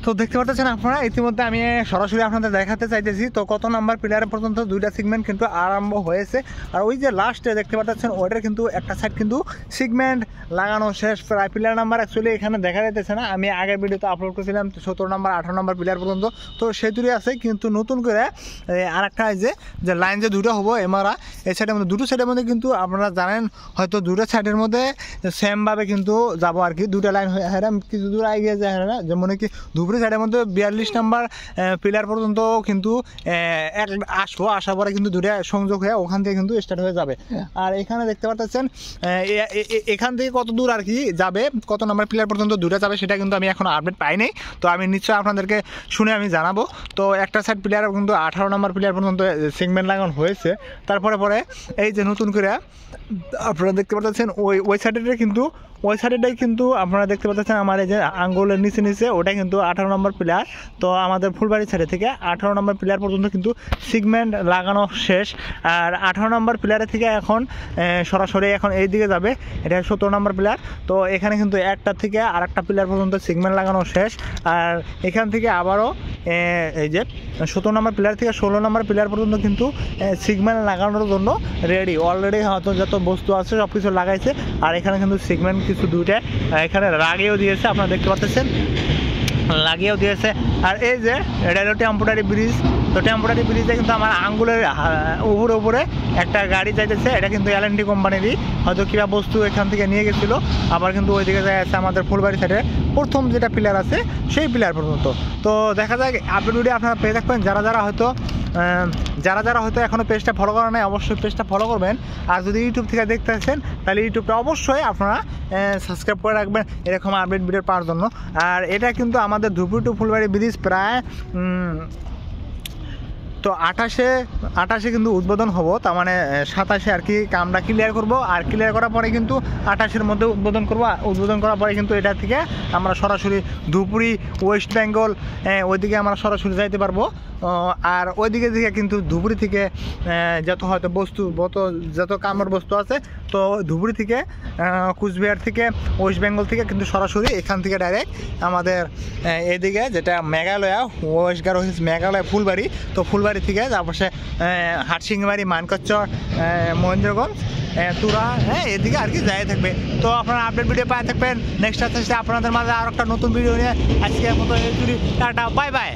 তো দেখতে পাচ্ছেন আপনারা ইতিমধ্যে আমি সরাসরি আপনাদের দেখাতে চাইতেছি। তো কত নাম্বার প্লেয়ার পর্যন্ত দুইটা সেগমেন্ট কিন্তু আরম্ভ হয়েছে। আর ওই যে লাস্টে দেখতে পাচ্ছেন ওইটার কিন্তু একটা সাইড কিন্তু সেগমেন্ট লাগানো শেষ, প্রায় প্লেয়ার নাম্বার অ্যাকচুয়ালি এখানে দেখা যাইতেছে না। আমি আগের ভিডিওতে আপলোড করেছিলাম 17 নাম্বার 18 নাম্বার প্লেয়ার পর্যন্ত, তো সেই দূরে আছে। কিন্তু নতুন করে আর একটা যে লাইন যে দুটো হবো এমারা এই সাইডের মধ্যে দুটো সাইডের মধ্যে কিন্তু আপনারা জানেন হয়তো দুটো সাইডের মধ্যে সেমভাবে কিন্তু যাবো আর কি। দুটো লাইন হয়ে কিছু দূর এগিয়ে যায় না, যেমন কি ধুবড়ি সাইডের মধ্যে 42 নাম্বার প্লেয়ার পর্যন্ত কিন্তু আসবো, আসার পরে কিন্তু দুটো সংযোগ হয়ে ওখান থেকে কিন্তু স্টার্ট হয়ে যাবে। আর এখানে দেখতে পাচ্ছেন এখান থেকে কত দূর আর কি যাবে, কত নাম্বার প্লেয়ার পর্যন্ত দুটো যাবে সেটা কিন্তু আমি এখনো আপডেট পাইনি। তো আমি নিশ্চয়ই আপনাদেরকে শুনে আমি জানাবো। তো একটা সাইড প্লেয়ার কিন্তু 18 নাম্বার প্লেয়ার পর্যন্ত সেগমেন্ট লাগানো হয়েছে। তারপরে এই যে নতুন করে আপনারা দেখতে পাচ্ছেন ওই সাইডেটাই কিন্তু আপনারা দেখতে পাচ্ছেন আমার এই যে আঙ্গুলের নিচে ওটা কিন্তু 18 নম্বর প্লেয়ার। তো আমাদের ফুলবাড়ি সাইডে থেকে 18 নম্বর প্লেয়ার পর্যন্ত কিন্তু সেগমেন্ট লাগানো শেষ। আর 18 নম্বর প্লেয়ারের থেকে এখন সরাসরি এখন এই দিকে যাবে, এটা 17 নম্বর প্লেয়ার। তো এখানে কিন্তু একটা থেকে আর একটা প্লেয়ার পর্যন্ত সেগমেন্ট লাগানো শেষ। আর এখান থেকে আবারও এই যে 17 নম্বর প্লেয়ার থেকে 16 নম্বর প্লেয়ার পর্যন্ত কিন্তু সেগমেন্ট লাগানোর জন্য রেডি, অলরেডি হয়তো যত বস্তু আছে সব কিছু লাগাইছে। আর এখানে কিন্তু সেগমেন্ট কিছু দুইটা এখানে লাগিয়েও দিয়েছে, আপনারা দেখতে পাচ্ছেন লাগিয়েও দিয়েছে। আর এই যে এটা হলো টেম্পোরারি ব্রিজ। তো টেম্পোরারি ব্রিজে কিন্তু আমার আঙ্গুলের উপরে একটা গাড়ি যাইতেছে, এটা কিন্তু L&T কোম্পানিরই, হয়তো কিবা বস্তু এখান থেকে নিয়ে গেছিলো। আবার কিন্তু ওইদিকে যাই আছে আমাদের ফুলবাড়ি সাইডে প্রথম যেটা প্লেয়ার আছে সেই প্লেয়ার পর্যন্ত। তো দেখা যায় আপডেট ভিডিও আপনারা পেয়ে থাকবেন। যারা যারা হয়তো এখনও পেজটা ফলো করা নাই অবশ্যই পেজটা ফলো করবেন। আর যদি ইউটিউব থেকে দেখতে আসেন তাহলে ইউটিউবটা অবশ্যই আপনারা সাবস্ক্রাইব করে রাখবেন এরকম আপডেট ভিডিও পাওয়ার জন্য। আর এটা কিন্তু আমাদের ধুপগুড়ি টু ফুলবাড়ি ব্রিজ প্রায় তো 28 কিন্তু উদ্বোধন হবো, তার মানে 27 আর কি কামটা ক্লিয়ার করব। আর ক্লিয়ার করার পরে কিন্তু 28-এর মধ্যে উদ্বোধন করবো। উদ্বোধন করার পরে কিন্তু এটা থেকে আমরা সরাসরি ধুপগুড়ি ওয়েস্ট বেঙ্গল ওইদিকে আমরা সরাসরি যাইতে পারবো। আর ওইদিকে থেকে কিন্তু ধুপগুড়ি থেকে যত হয়তো যত কামের বস্তু আছে, তো ধুপগুড়ি থেকে কুচবিহার থেকে ওয়েস্ট বেঙ্গল থেকে কিন্তু সরাসরি এখান থেকে ডাইরেক্ট আমাদের এদিকে যেটা মেঘালয়া মেঘালয় ফুলবাড়ি, তো ফুলবাড়ি থেকে তারপর হাটসিংমারি, মানকচর, মহেন্দ্রগঞ্জ, তুরা, এদিকে আর কি যাই থাকবে। তো আপনারা আপডেট ভিডিও পাই থাকবেন। নেক্সট আসতে আপনাদের মাঝে আর একটা নতুন ভিডিও নিয়ে আজকের মতো টাটা, বাই বাই।